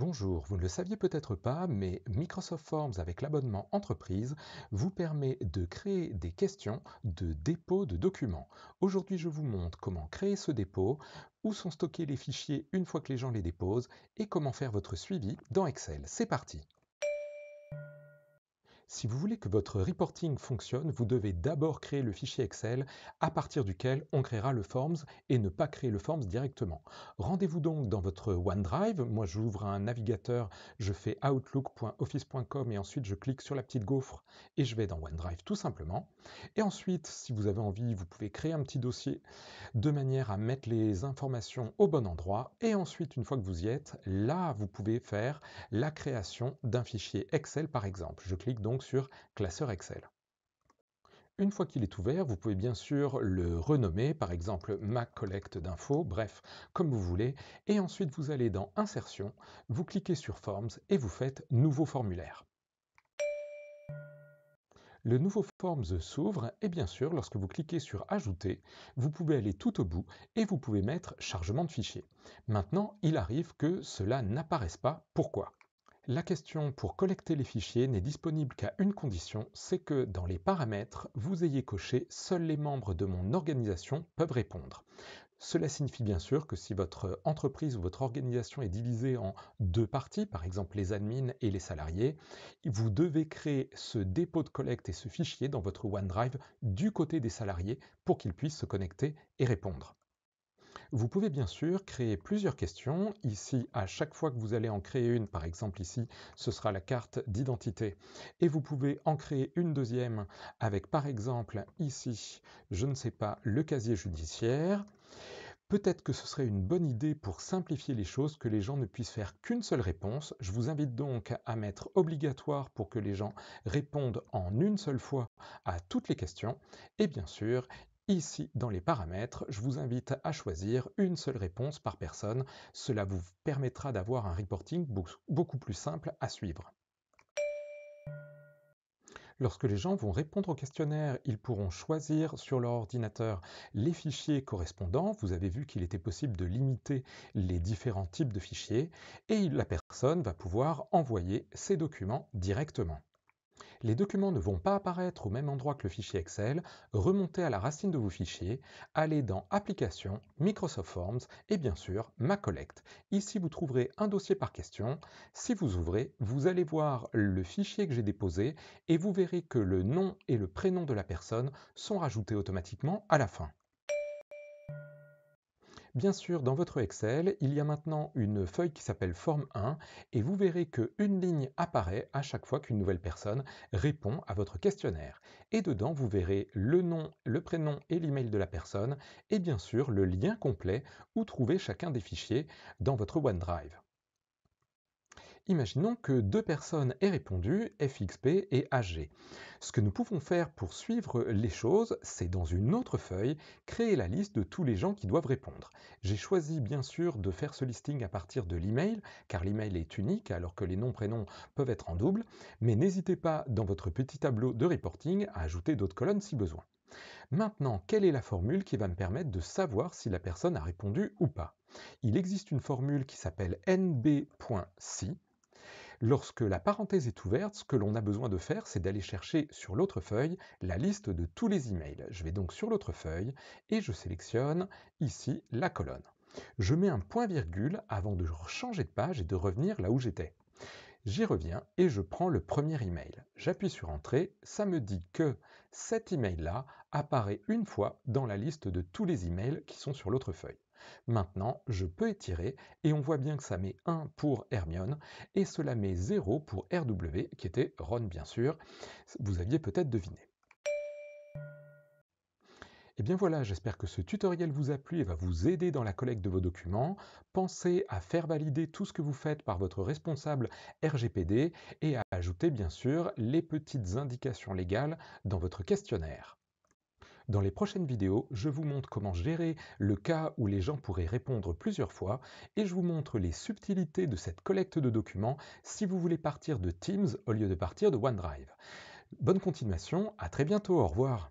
Bonjour, vous ne le saviez peut-être pas, mais Microsoft Forms avec l'abonnement entreprise vous permet de créer des questions de dépôt de documents. Aujourd'hui, je vous montre comment créer ce dépôt, où sont stockés les fichiers une fois que les gens les déposent et comment faire votre suivi dans Excel. C'est parti! Si vous voulez que votre reporting fonctionne, vous devez d'abord créer le fichier Excel à partir duquel on créera le Forms et ne pas créer le Forms directement. Rendez-vous donc dans votre OneDrive. Moi, j'ouvre un navigateur, je fais outlook.office.com et ensuite je clique sur la petite gaufre et je vais dans OneDrive tout simplement. Et ensuite, si vous avez envie, vous pouvez créer un petit dossier de manière à mettre les informations au bon endroit. Et ensuite, une fois que vous y êtes, là, vous pouvez faire la création d'un fichier Excel par exemple. Je clique donc sur Classeur Excel. Une fois qu'il est ouvert, vous pouvez bien sûr le renommer, par exemple ma collecte d'infos, bref, comme vous voulez, et ensuite vous allez dans Insertion, vous cliquez sur Forms et vous faites Nouveau formulaire. Le nouveau Forms s'ouvre et bien sûr, lorsque vous cliquez sur Ajouter, vous pouvez aller tout au bout et vous pouvez mettre Chargement de fichier. Maintenant, il arrive que cela n'apparaisse pas. Pourquoi? La question pour collecter les fichiers n'est disponible qu'à une condition, c'est que dans les paramètres, vous ayez coché « Seuls les membres de mon organisation peuvent répondre ». Cela signifie bien sûr que si votre entreprise ou votre organisation est divisée en deux parties, par exemple les admins et les salariés, vous devez créer ce dépôt de collecte et ce fichier dans votre OneDrive du côté des salariés pour qu'ils puissent se connecter et répondre. Vous pouvez bien sûr créer plusieurs questions. Ici, à chaque fois que vous allez en créer une, par exemple ici, ce sera la carte d'identité. Et vous pouvez en créer une deuxième avec, par exemple, ici, je ne sais pas, le casier judiciaire. Peut-être que ce serait une bonne idée pour simplifier les choses que les gens ne puissent faire qu'une seule réponse. Je vous invite donc à mettre obligatoire pour que les gens répondent en une seule fois à toutes les questions. Et bien sûr, ici dans les paramètres, je vous invite à choisir une seule réponse par personne. Cela vous permettra d'avoir un reporting beaucoup plus simple à suivre. Lorsque les gens vont répondre au questionnaire, ils pourront choisir sur leur ordinateur les fichiers correspondants. Vous avez vu qu'il était possible de limiter les différents types de fichiers et la personne va pouvoir envoyer ses documents directement. Les documents ne vont pas apparaître au même endroit que le fichier Excel. Remontez à la racine de vos fichiers, allez dans Applications, Microsoft Forms et bien sûr Ma Collecte. Ici, vous trouverez un dossier par question. Si vous ouvrez, vous allez voir le fichier que j'ai déposé et vous verrez que le nom et le prénom de la personne sont rajoutés automatiquement à la fin. Bien sûr, dans votre Excel, il y a maintenant une feuille qui s'appelle Forme 1 et vous verrez qu'une ligne apparaît à chaque fois qu'une nouvelle personne répond à votre questionnaire. Et dedans, vous verrez le nom, le prénom et l'email de la personne et bien sûr le lien complet où trouver chacun des fichiers dans votre OneDrive. Imaginons que deux personnes aient répondu, FXP et AG. Ce que nous pouvons faire pour suivre les choses, c'est dans une autre feuille, créer la liste de tous les gens qui doivent répondre. J'ai choisi bien sûr de faire ce listing à partir de l'email, car l'email est unique alors que les noms-prénoms peuvent être en double, mais n'hésitez pas dans votre petit tableau de reporting à ajouter d'autres colonnes si besoin. Maintenant, quelle est la formule qui va me permettre de savoir si la personne a répondu ou pas? Il existe une formule qui s'appelle nb.si. Lorsque la parenthèse est ouverte, ce que l'on a besoin de faire, c'est d'aller chercher sur l'autre feuille la liste de tous les emails. Je vais donc sur l'autre feuille et je sélectionne ici la colonne. Je mets un point-virgule avant de changer de page et de revenir là où j'étais. J'y reviens et je prends le premier email. J'appuie sur Entrée, ça me dit que cet email-là apparaît une fois dans la liste de tous les emails qui sont sur l'autre feuille. Maintenant, je peux étirer et on voit bien que ça met 1 pour Hermione et cela met 0 pour RW, qui était Ron bien sûr. Vous aviez peut-être deviné. Et bien voilà, j'espère que ce tutoriel vous a plu et va vous aider dans la collecte de vos documents. Pensez à faire valider tout ce que vous faites par votre responsable RGPD et à ajouter bien sûr les petites indications légales dans votre questionnaire. Dans les prochaines vidéos, je vous montre comment gérer le cas où les gens pourraient répondre plusieurs fois et je vous montre les subtilités de cette collecte de documents si vous voulez partir de Teams au lieu de partir de OneDrive. Bonne continuation, à très bientôt, au revoir.